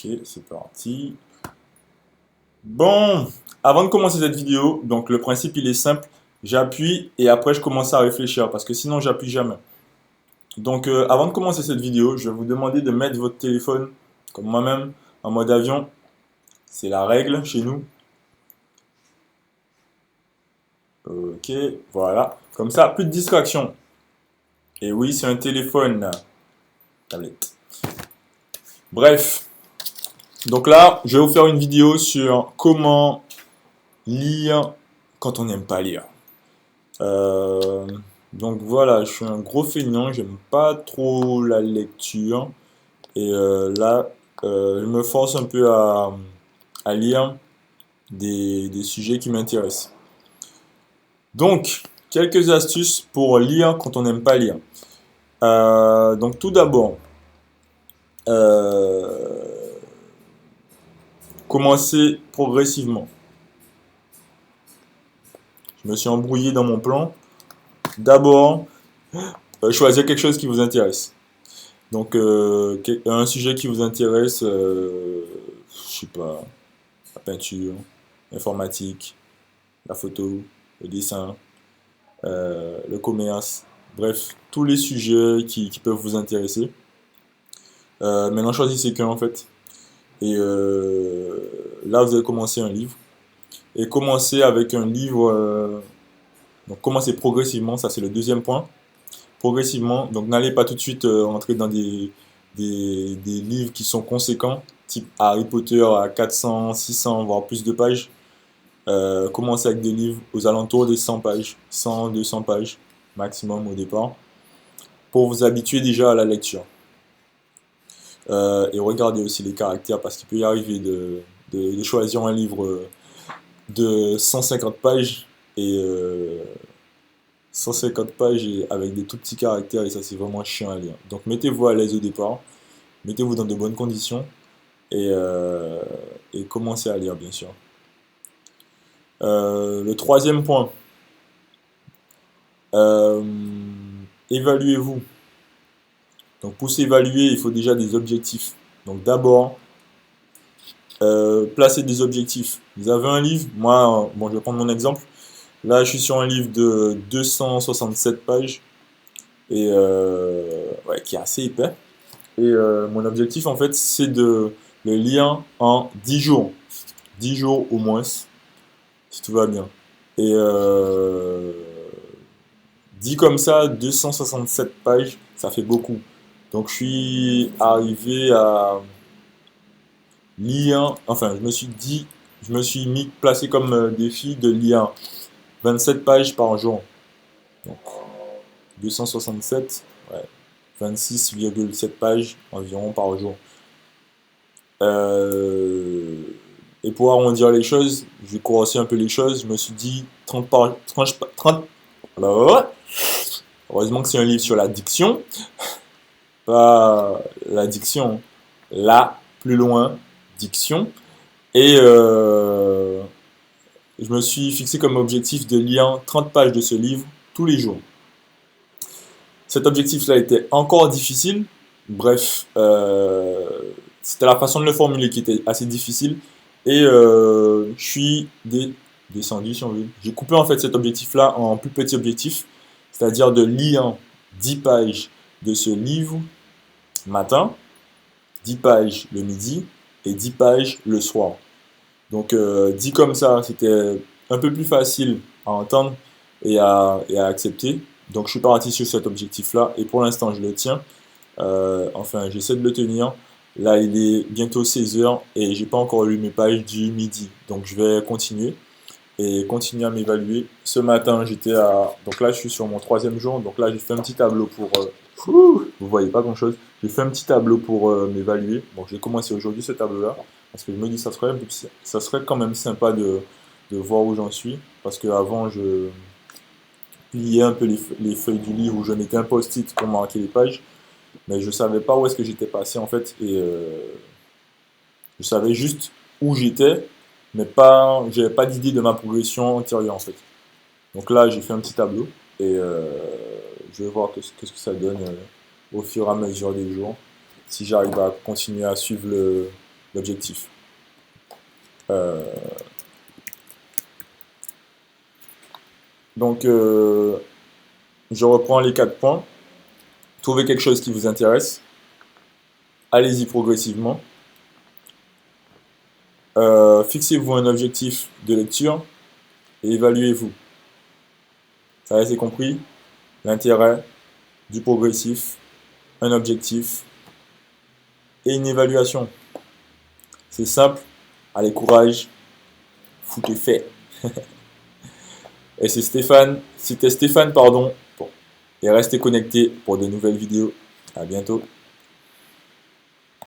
Ok, c'est parti. Bon, avant de commencer cette vidéo, donc le principe il est simple. J'appuie et après je commence à réfléchir parce que sinon j'appuie jamais. Donc avant de commencer cette vidéo, je vais vous demander de mettre votre téléphone, comme moi-même, en mode avion. C'est la règle chez nous. Ok, voilà. Comme ça, plus de distraction. Et oui, c'est un téléphone. Tablette. Bref. Donc là, je vais vous faire une vidéo sur comment lire quand on n'aime pas lire. Euh, donc voilà, je suis un gros feignant, j'aime pas trop la lecture. Et là, je me force un peu à lire des sujets qui m'intéressent. Donc, quelques astuces pour lire quand on n'aime pas lire. Donc tout d'abord, euh, commencer progressivement. Je me suis embrouillé dans mon plan. D'abord, choisir quelque chose qui vous intéresse. Donc, un sujet qui vous intéresse, je sais pas, la peinture, l'informatique, la photo, le dessin, le commerce, bref, tous les sujets qui peuvent vous intéresser. Maintenant, choisissez qu'un en fait. Et là, vous allez commencer un livre. Et commencez avec un livre. Donc, commencez progressivement, ça c'est le deuxième point. Progressivement, donc n'allez pas tout de suite entrer dans des livres qui sont conséquents, type Harry Potter à 400, 600, voire plus de pages. Commencez avec des livres aux alentours des 100 pages, 100, 200 pages maximum au départ, pour vous habituer déjà à la lecture. Et regardez aussi les caractères, parce qu'il peut y arriver de choisir un livre de 150 pages et 150 pages avec des tout petits caractères et ça c'est vraiment chiant à lire. Donc mettez-vous à l'aise au départ, mettez-vous dans de bonnes conditions et, euh, et commencez à lire bien sûr. Le troisième point, euh, évaluez-vous. Donc pour s'évaluer, il faut déjà des objectifs. Donc d'abord, placez des objectifs. Vous avez un livre, moi, bon je vais prendre mon exemple. Là je suis sur un livre de 267 pages et ouais, qui est assez épais. Et mon objectif, en fait, c'est de le lire en 10 jours. 10 jours au moins, si tout va bien. Et dit comme ça, 267 pages, ça fait beaucoup. Donc, je suis arrivé à lire, enfin, je me suis mis placé comme défi de lire 27 pages par jour. Donc, 267, ouais, 26,7 pages environ par jour. Euh, et pour arrondir les choses, je vais courser un peu les choses. Je me suis dit 30 par 30. Alors, heureusement que c'est un livre sur l'addiction, pas l'addiction, là, plus loin, diction. Et je me suis fixé comme objectif de lire 30 pages de ce livre tous les jours. Cet objectif-là était encore difficile. Bref, c'était la façon de le formuler qui était assez difficile. Et je suis descendu, si on veut. J'ai coupé en fait cet objectif-là en plus petits objectifs, c'est-à-dire de lire 10 pages de ce livre matin, 10 pages le midi et 10 pages le soir. Donc, dit comme ça, c'était un peu plus facile à entendre et à accepter. Donc, je suis parti sur cet objectif-là et pour l'instant, je le tiens. Enfin, j'essaie de le tenir. Là, il est bientôt 16 heures et j'ai pas encore lu mes pages du midi. Donc, je vais continuer et continuer à m'évaluer. Ce matin, j'étais à. Donc là, je suis sur mon troisième jour. Donc là, j'ai fait un petit tableau pour. Vous voyez pas grand-chose. J'ai fait un petit tableau pour m'évaluer. Bon, j'ai commencé aujourd'hui ce tableau-là parce que je me dis ça serait quand même sympa de voir où j'en suis. Parce qu'avant, je pliais un peu les feuilles du livre où je mettais un post-it pour marquer les pages. Mais je savais pas où est-ce que j'étais passé en fait. Et je savais juste où j'étais, mais pas, j'avais pas d'idée de ma progression antérieure en fait. Donc là, j'ai fait un petit tableau et je vais voir qu'est-ce que ça donne au fur et à mesure des jours. Si j'arrive à continuer à suivre l'objectif. Donc, je reprends les 4 points. Trouvez quelque chose qui vous intéresse. Allez-y progressivement. Fixez-vous un objectif de lecture et évaluez-vous. Ça a été compris? L'intérêt, du progressif, un objectif et une évaluation. C'est simple. Allez, courage. Foutez fait. Et c'était Stéphane, pardon. Bon. Et restez connectés pour de nouvelles vidéos. À bientôt.